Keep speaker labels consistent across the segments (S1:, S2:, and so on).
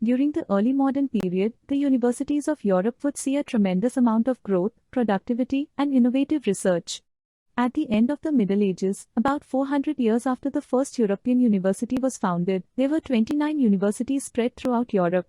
S1: During the early modern period, the universities of Europe would see a tremendous amount of growth, productivity, and innovative research. At the end of the Middle Ages, about 400 years after the first European university was founded, there were 29 universities spread throughout Europe.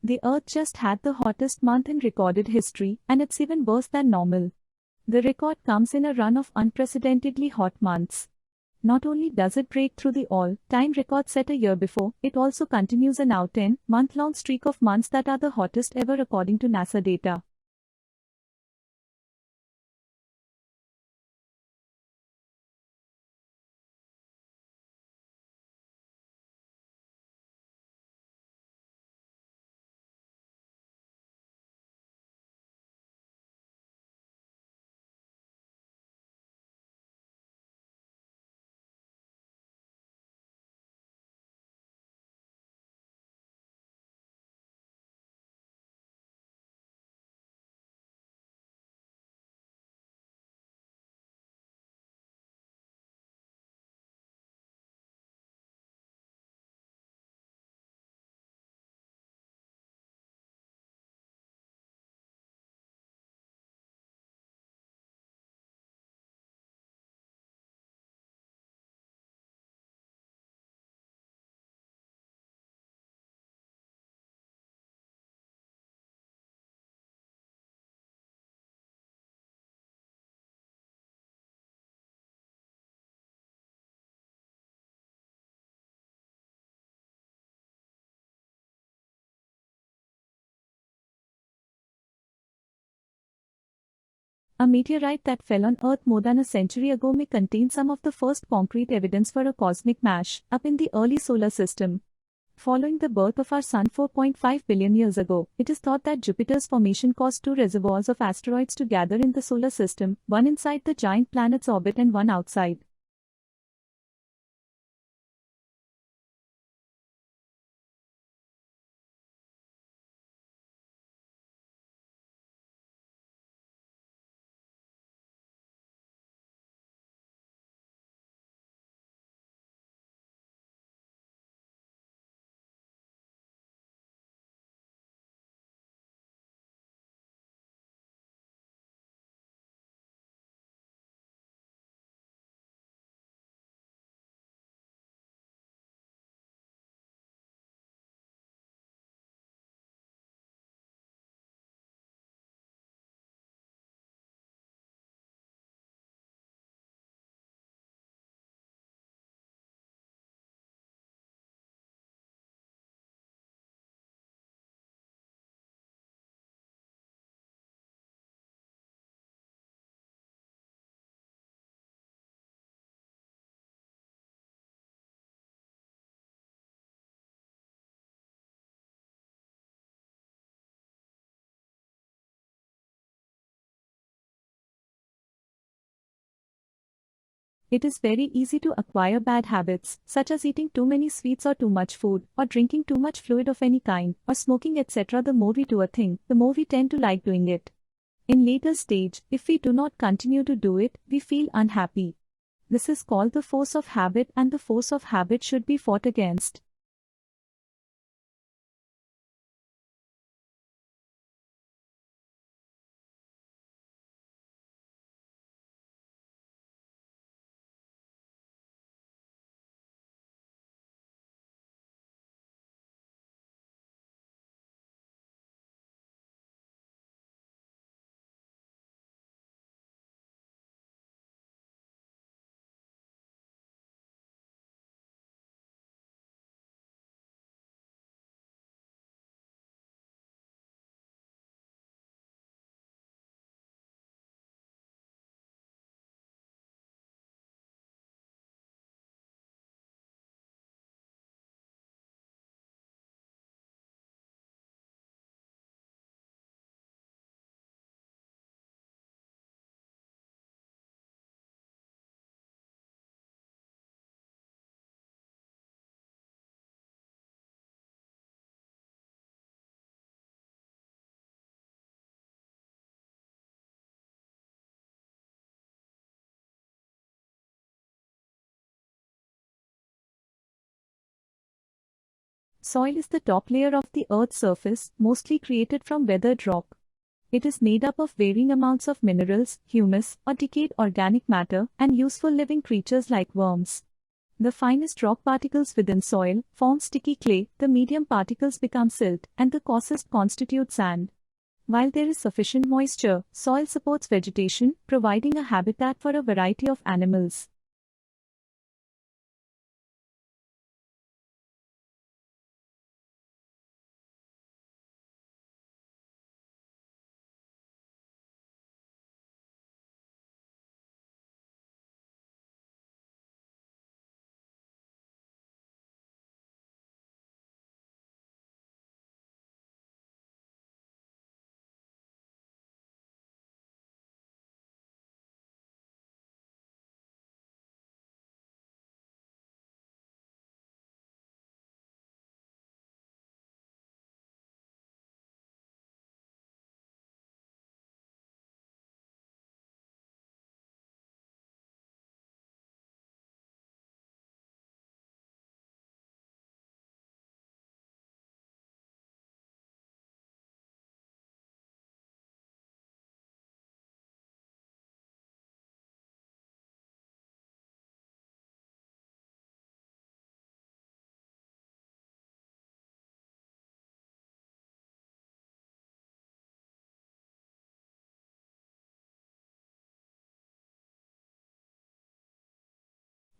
S1: The Earth just had the hottest month in recorded history, and it's even worse than normal. The record comes in a run of unprecedentedly hot months. Not only does it break through the all-time record set a year before, it also continues a now 10-month-long streak of months that are the hottest ever according to NASA data. A meteorite that fell on Earth more than a century ago may contain some of the first concrete evidence for a cosmic mash-up in the early solar system. Following the birth of our Sun 4.5 billion years ago, it is thought that Jupiter's formation caused two reservoirs of asteroids to gather in the solar system, one inside the giant planet's orbit and one outside. It is very easy to acquire bad habits, such as eating too many sweets or too much food, or drinking too much fluid of any kind, or smoking etc. The more we do a thing, the more we tend to like doing it. In later stage, if we do not continue to do it, we feel unhappy. This is called the force of habit, and the force of habit should be fought against. Soil is the top layer of the Earth's surface, mostly created from weathered rock. It is made up of varying amounts of minerals, humus, or decayed organic matter, and useful living creatures like worms. The finest rock particles within soil form sticky clay, the medium particles become silt, and the coarsest constitute sand. While there is sufficient moisture, soil supports vegetation, providing a habitat for a variety of animals.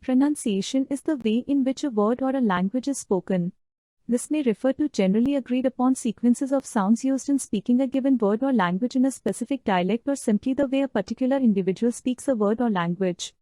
S1: Pronunciation is the way in which a word or a language is spoken. This may refer to generally agreed upon sequences of sounds used in speaking a given word or language in a specific dialect, or simply the way a particular individual speaks a word or language.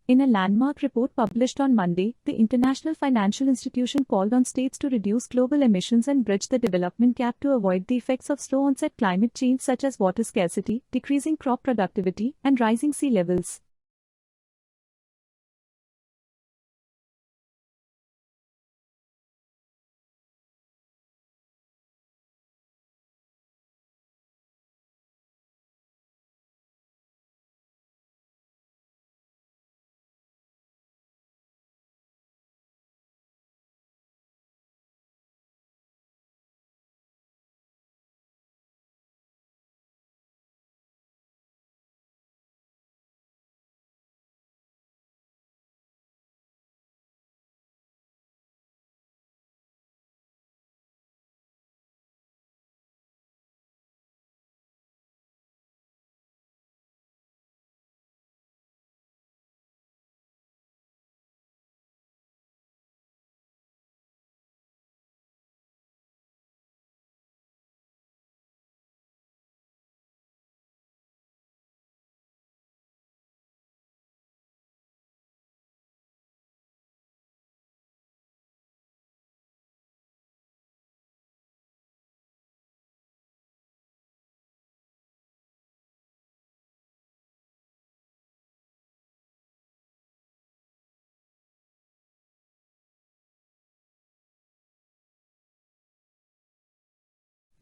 S1: In a landmark report published on Monday, the International Financial Institution called on states to reduce global emissions and bridge the development gap to avoid the effects of slow-onset climate change such as water scarcity, decreasing crop productivity, and rising sea levels.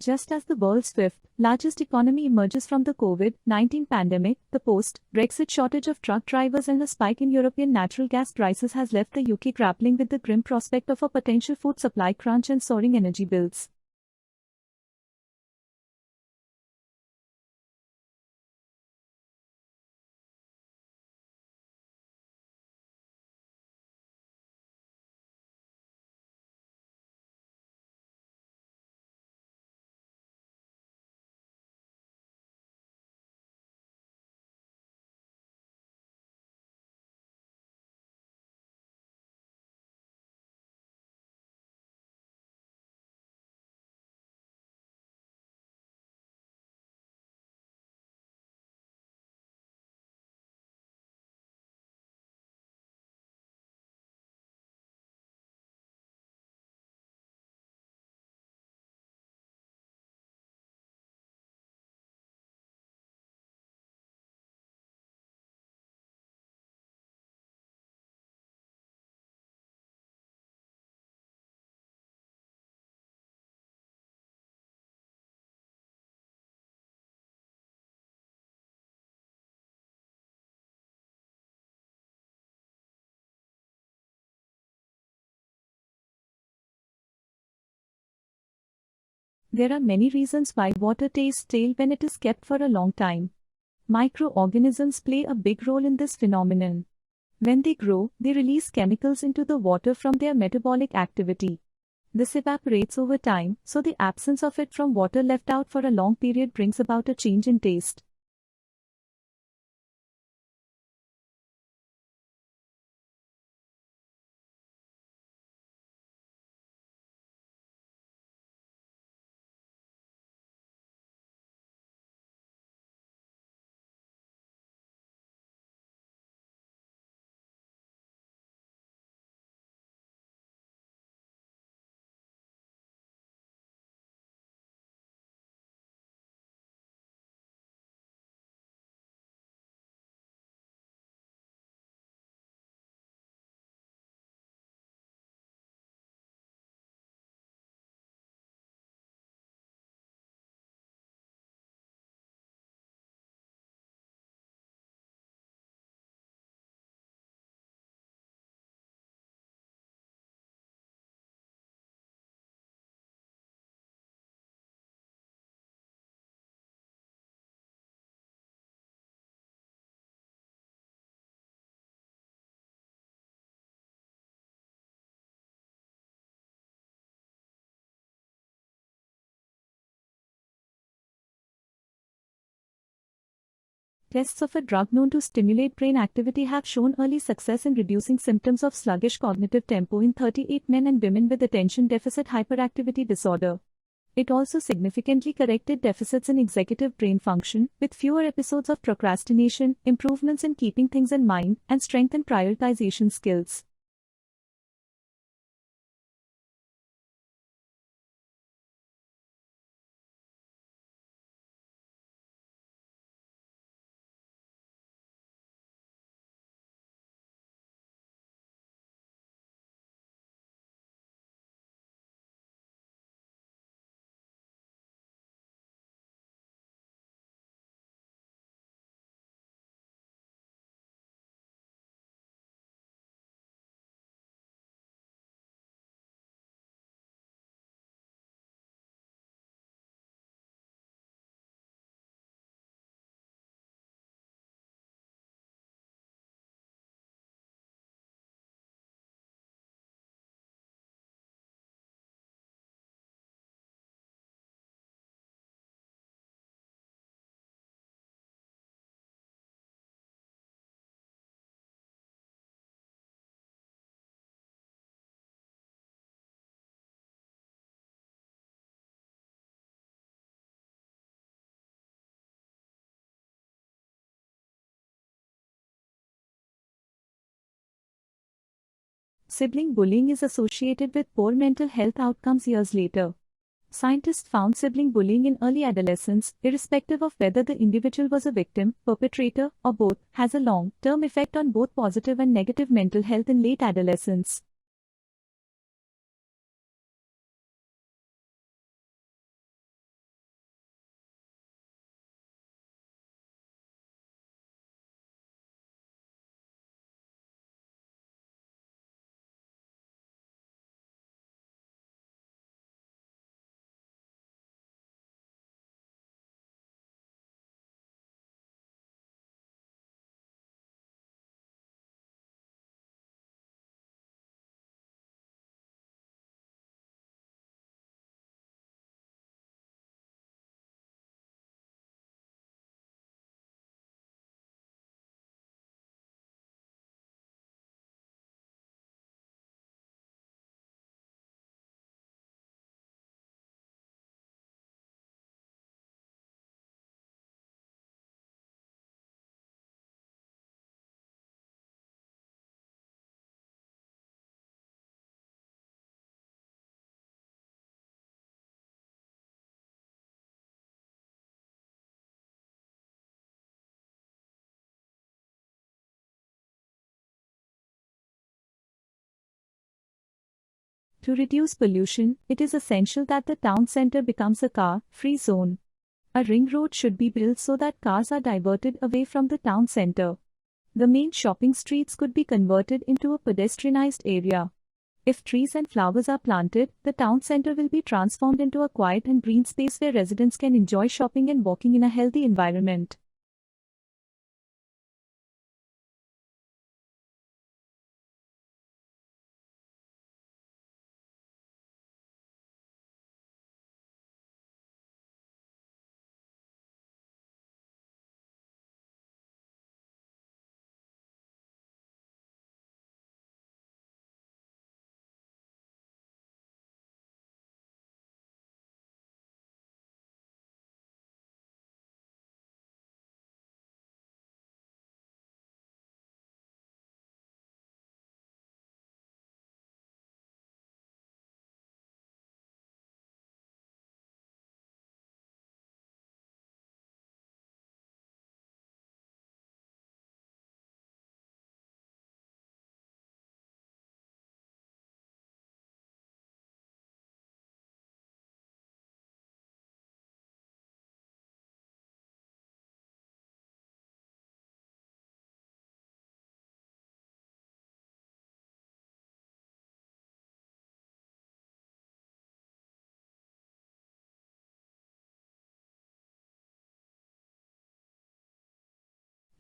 S1: Just as the world's fifth largest economy emerges from the COVID-19 pandemic, the post-Brexit shortage of truck drivers and the spike in European natural gas prices has left the UK grappling with the grim prospect of a potential food supply crunch and soaring energy bills. There are many reasons why water tastes stale when it is kept for a long time. Microorganisms play a big role in this phenomenon. When they grow, they release chemicals into the water from their metabolic activity. This evaporates over time, so the absence of it from water left out for a long period brings about a change in taste. Tests of a drug known to stimulate brain activity have shown early success in reducing symptoms of sluggish cognitive tempo in 38 men and women with attention deficit hyperactivity disorder. It also significantly corrected deficits in executive brain function, with fewer episodes of procrastination, improvements in keeping things in mind, and strengthened prioritization skills. Sibling bullying is associated with poor mental health outcomes years later. Scientists found sibling bullying in early adolescence, irrespective of whether the individual was a victim, perpetrator, or both, has a long-term effect on both positive and negative mental health in late adolescence. To reduce pollution, it is essential that the town center becomes a car-free zone. A ring road should be built so that cars are diverted away from the town center. The main shopping streets could be converted into a pedestrianized area. If trees and flowers are planted, the town center will be transformed into a quiet and green space where residents can enjoy shopping and walking in a healthy environment.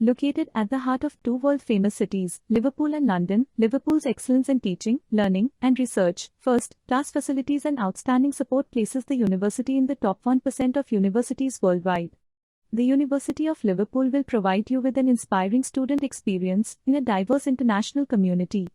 S1: Located at the heart of two world-famous cities, Liverpool and London, Liverpool's excellence in teaching, learning, and research, first-class facilities and outstanding support places the university in the top 1% of universities worldwide. The University of Liverpool will provide you with an inspiring student experience in a diverse international community.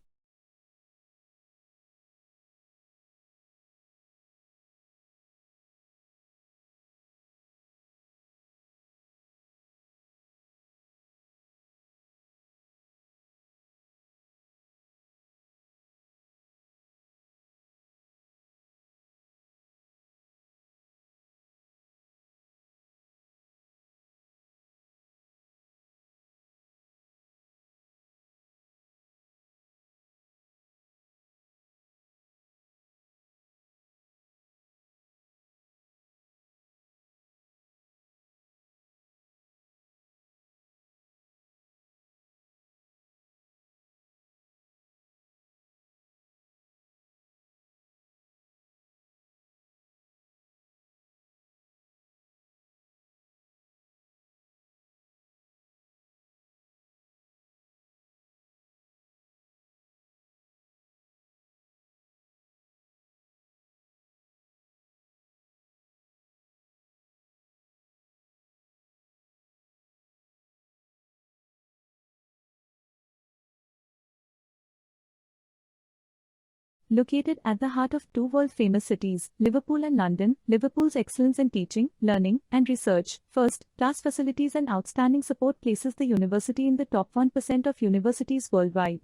S1: Located at the heart of two world-famous cities, Liverpool and London, Liverpool's excellence in teaching, learning, and research, first-class facilities and outstanding support places the university in the top 1% of universities worldwide.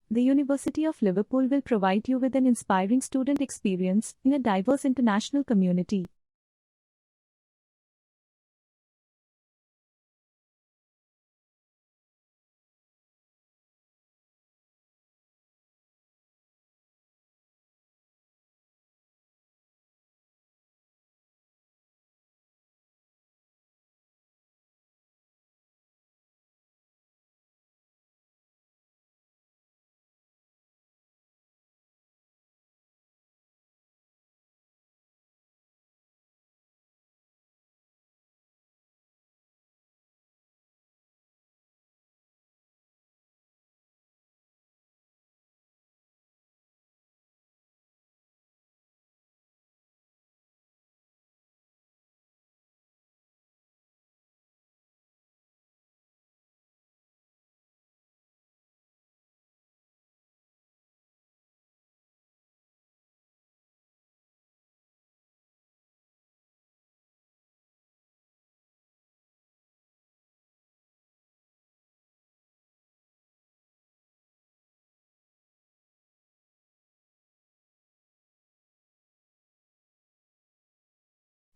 S1: The University of Liverpool will provide you with an inspiring student experience in a diverse international community.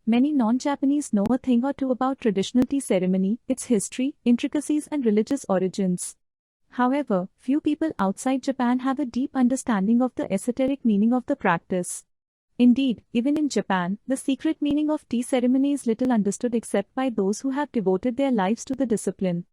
S1: Many non-Japanese know a thing or two about traditional tea ceremony, its history, intricacies and religious origins. However, few people outside Japan have a deep understanding of the esoteric meaning of the practice. Indeed, even in Japan, the secret meaning of tea ceremony is little understood except by those who have devoted their lives to the discipline.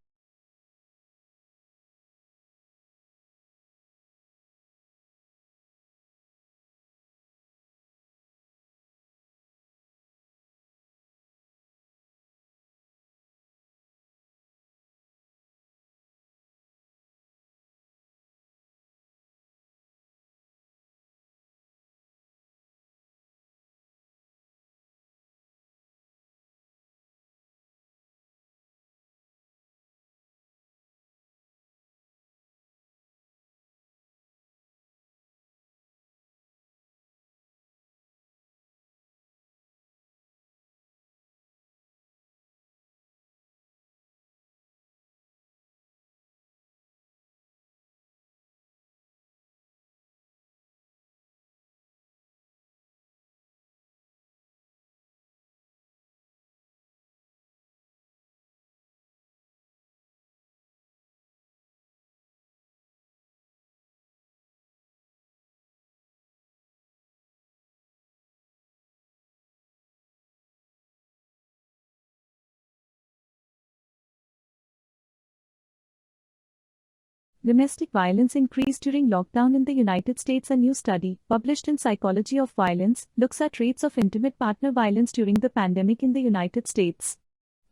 S1: Domestic violence increased during lockdown in the United States. A new study, published in Psychology of Violence, looks at rates of intimate partner violence during the pandemic in the United States.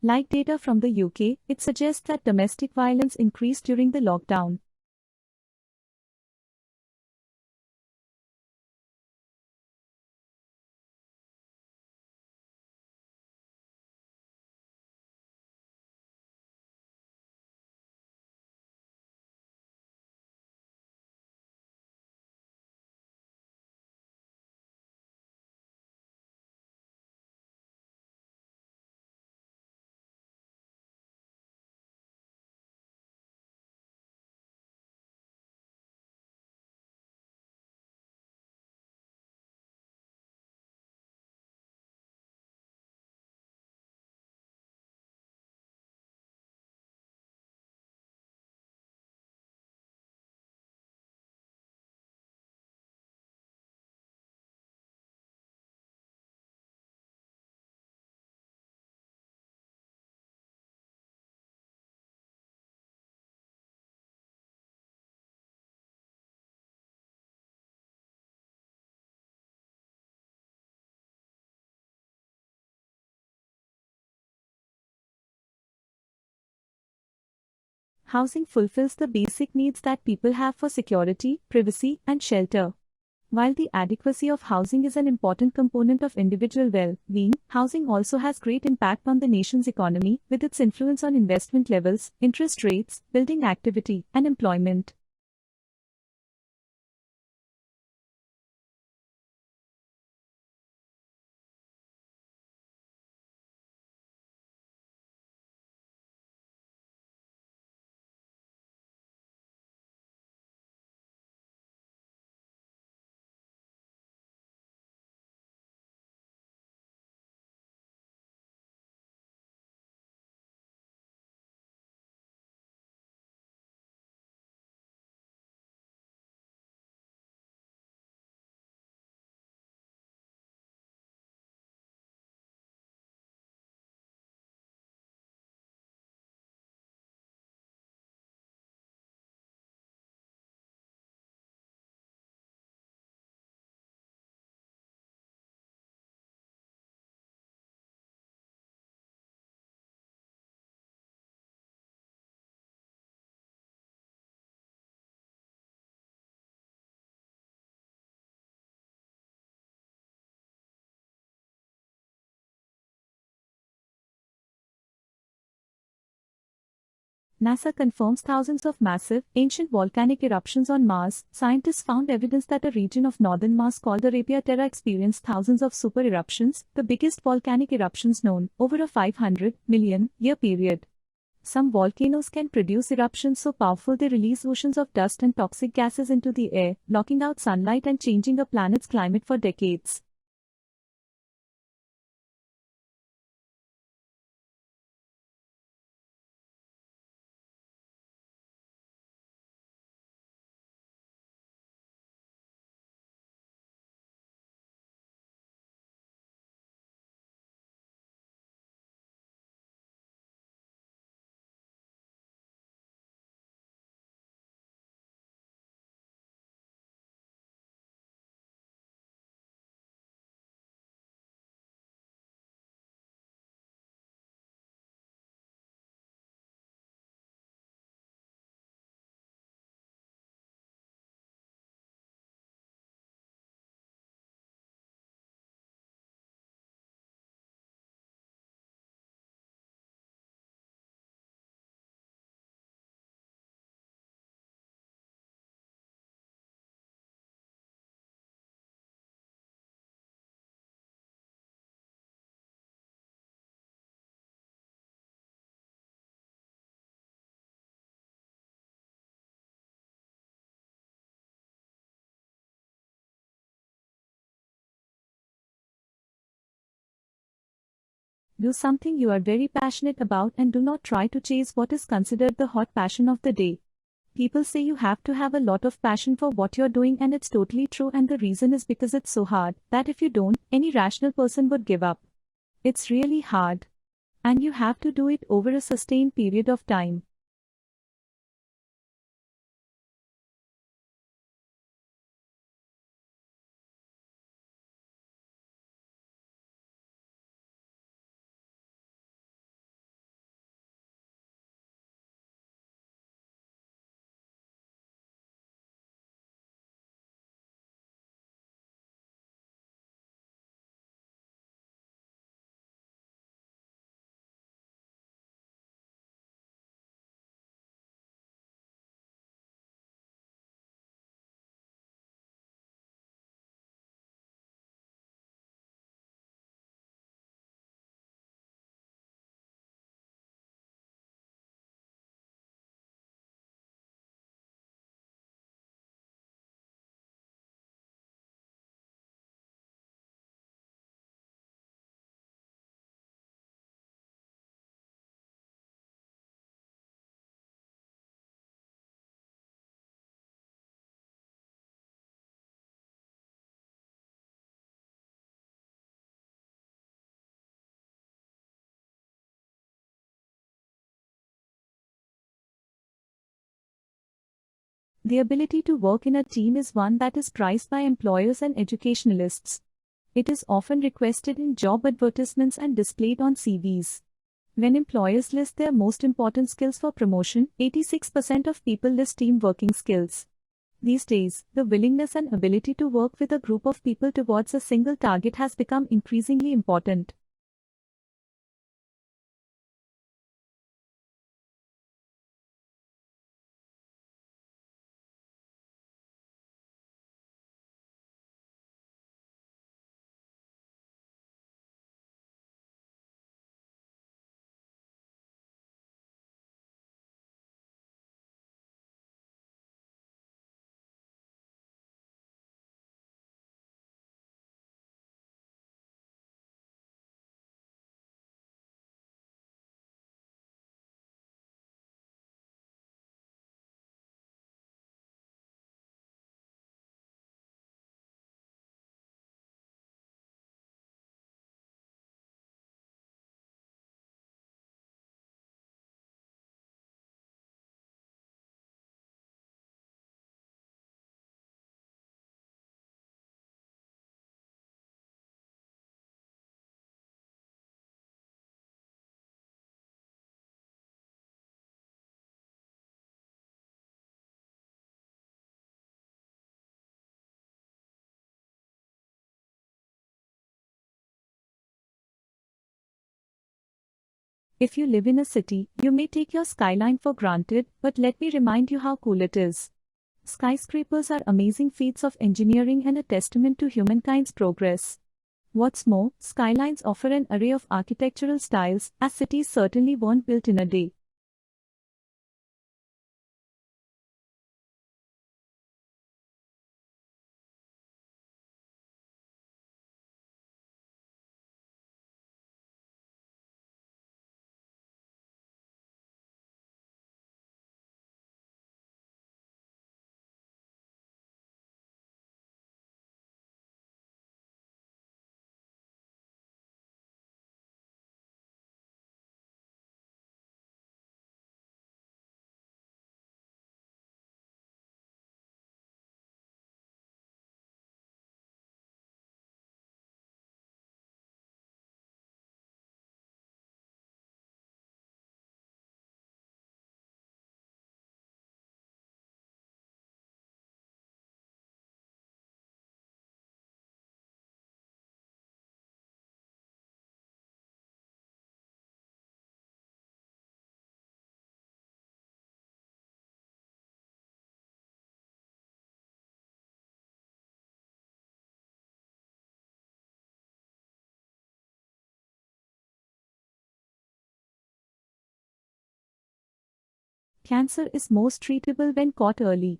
S1: Like data from the UK, it suggests that domestic violence increased during the lockdown. Housing fulfills the basic needs that people have for security, privacy, and shelter. While the adequacy of housing is an important component of individual well-being, housing also has great impact on the nation's economy, with its influence on investment levels, interest rates, building activity, and employment. NASA confirms thousands of massive, ancient volcanic eruptions on Mars. Scientists found evidence that a region of northern Mars called Arabia Terra experienced thousands of super eruptions, the biggest volcanic eruptions known, over a 500 million year period. Some volcanoes can produce eruptions so powerful they release oceans of dust and toxic gases into the air, blocking out sunlight and changing a planet's climate for decades. Do something you are very passionate about and do not try to chase what is considered the hot passion of the day. People say you have to have a lot of passion for what you're doing, and it's totally true, and the reason is because it's so hard that if you don't, any rational person would give up. It's really hard. And you have to do it over a sustained period of time. The ability to work in a team is one that is prized by employers and educationalists. It is often requested in job advertisements and displayed on CVs. When employers list their most important skills for promotion, 86% of people list team working skills. These days, the willingness and ability to work with a group of people towards a single target has become increasingly important. If you live in a city, you may take your skyline for granted, but let me remind you how cool it is. Skyscrapers are amazing feats of engineering and a testament to humankind's progress. What's more, skylines offer an array of architectural styles, as cities certainly weren't built in a day. Cancer is most treatable when caught early.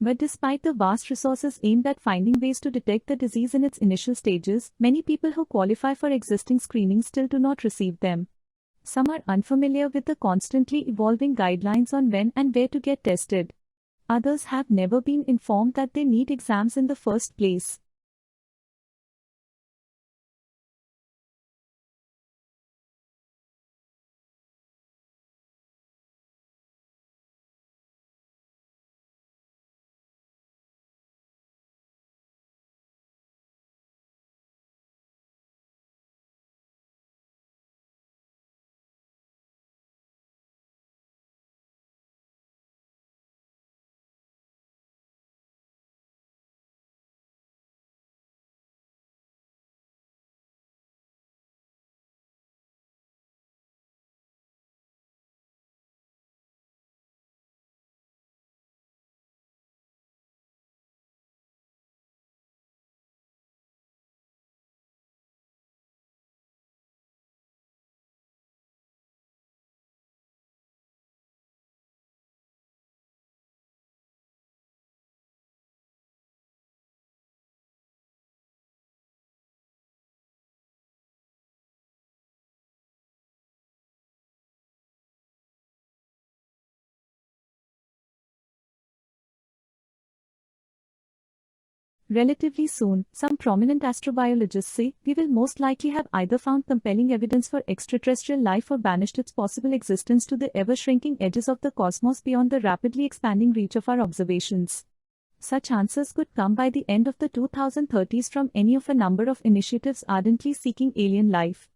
S1: But despite the vast resources aimed at finding ways to detect the disease in its initial stages, many people who qualify for existing screenings still do not receive them. Some are unfamiliar with the constantly evolving guidelines on when and where to get tested. Others have never been informed that they need exams in the first place. Relatively soon, some prominent astrobiologists say we will most likely have either found compelling evidence for extraterrestrial life or banished its possible existence to the ever-shrinking edges of the cosmos beyond the rapidly expanding reach of our observations. Such answers could come by the end of the 2030s from any of a number of initiatives ardently seeking alien life.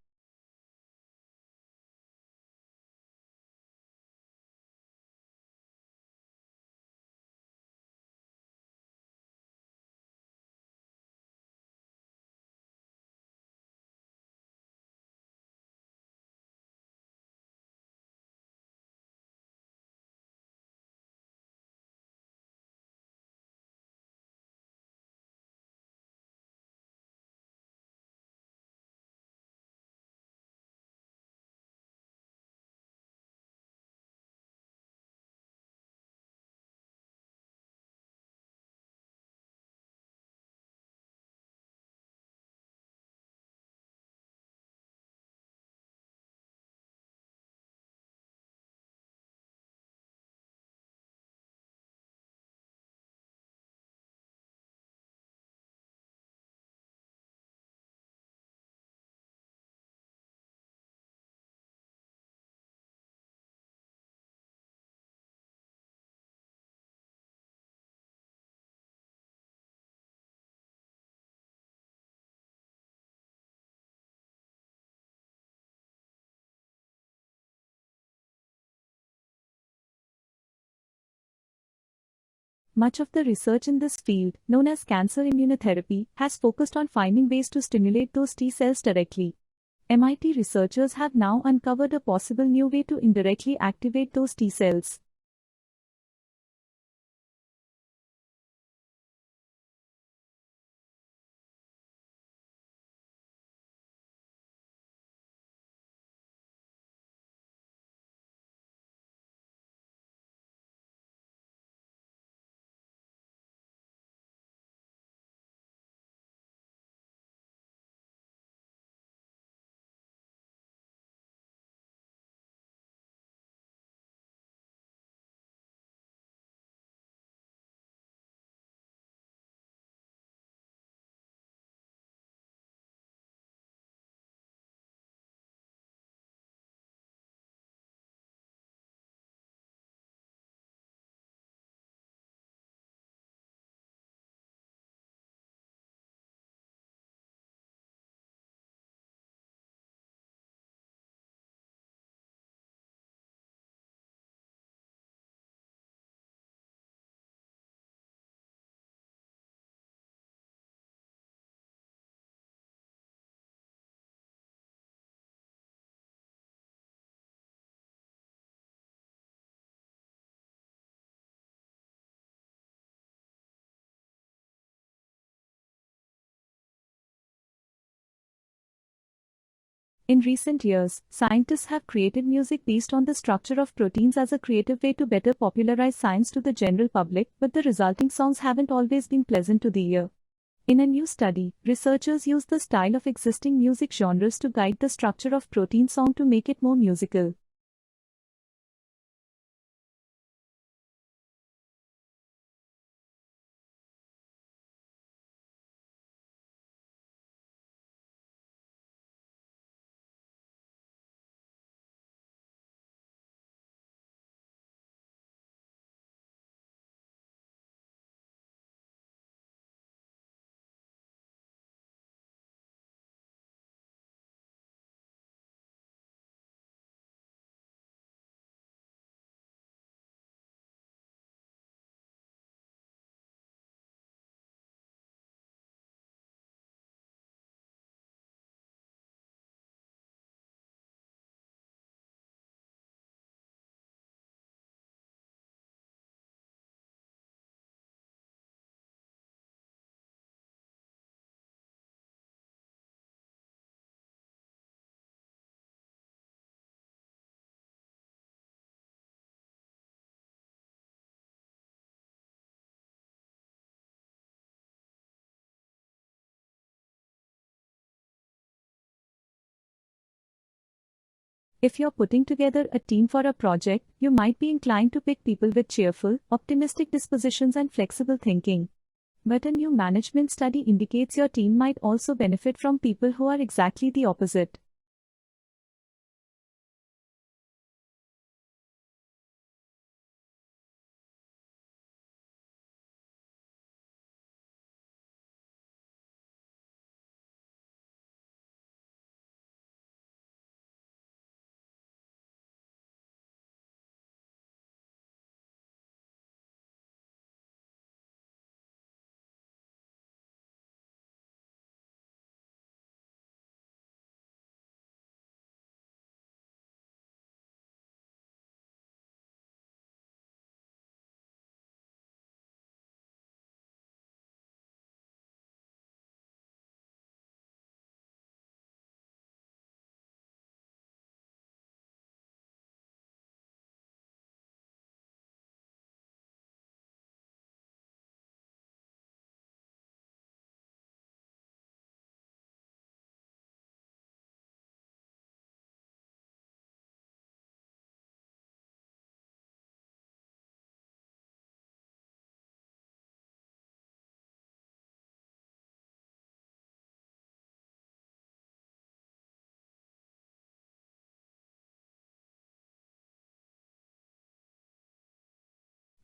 S1: Much of the research in this field, known as cancer immunotherapy, has focused on finding ways to stimulate those T cells directly. MIT researchers have now uncovered a possible new way to indirectly activate those T cells. In recent years, scientists have created music based on the structure of proteins as a creative way to better popularize science to the general public, but the resulting songs haven't always been pleasant to the ear. In a new study, researchers used the style of existing music genres to guide the structure of protein song to make it more musical. If you're putting together a team for a project, you might be inclined to pick people with cheerful, optimistic dispositions and flexible thinking. But a new management study indicates your team might also benefit from people who are exactly the opposite.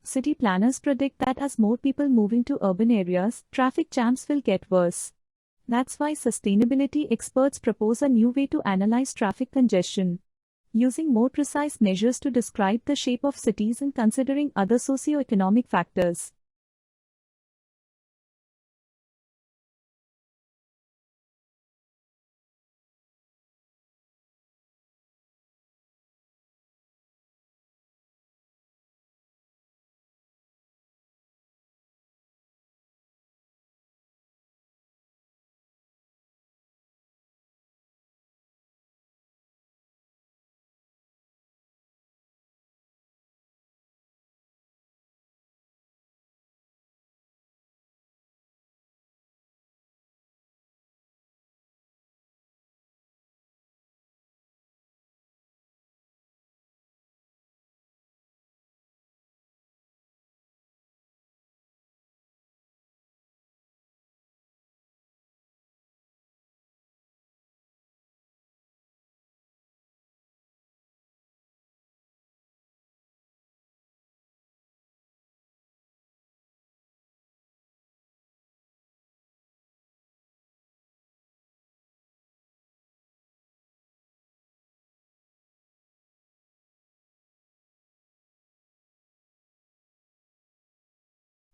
S1: City planners predict that as more people move into urban areas, traffic jams will get worse. That's why sustainability experts propose a new way to analyze traffic congestion, using more precise measures to describe the shape of cities and considering other socio-economic factors.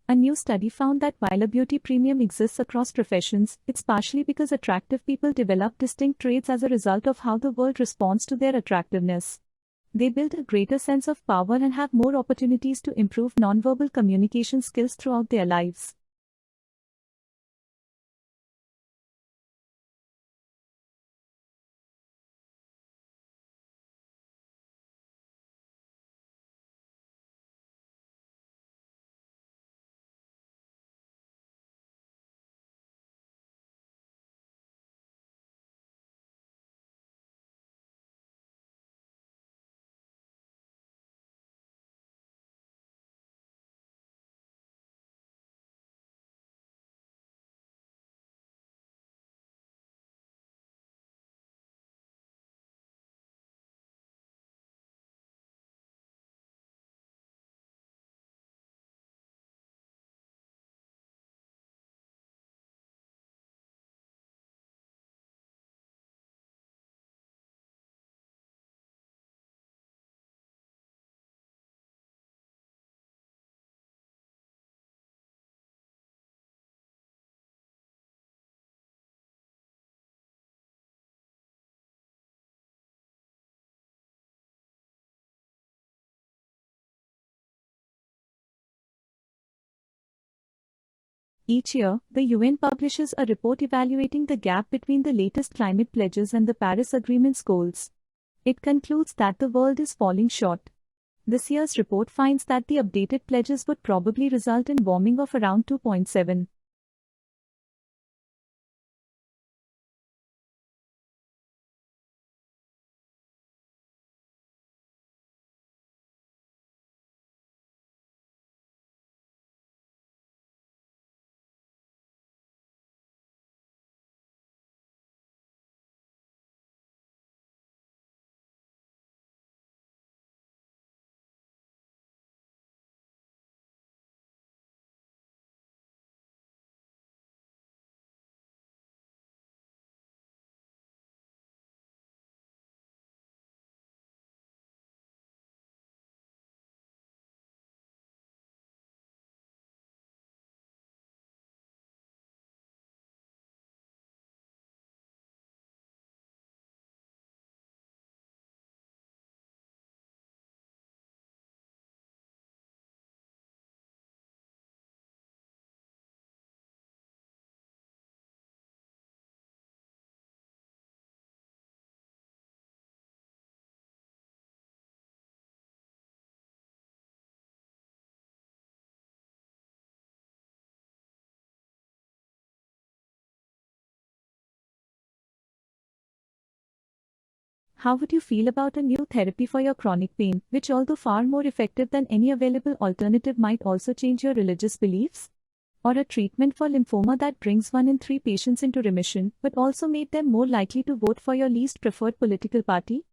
S1: A new study found that while a beauty premium exists across professions, it's partially because attractive people develop distinct traits as a result of how the world responds to their attractiveness. They build a greater sense of power and have more opportunities to improve nonverbal communication skills throughout their lives. Each year, the UN publishes a report evaluating the gap between the latest climate pledges and the Paris Agreement's goals. It concludes that the world is falling short. This year's report finds that the updated pledges would probably result in warming of around 2.7. How would you feel about a new therapy for your chronic pain, which, although far more effective than any available alternative, might also change your religious beliefs? Or a treatment for lymphoma that brings 1 in 3 patients into remission, but also made them more likely to vote for your least preferred political party?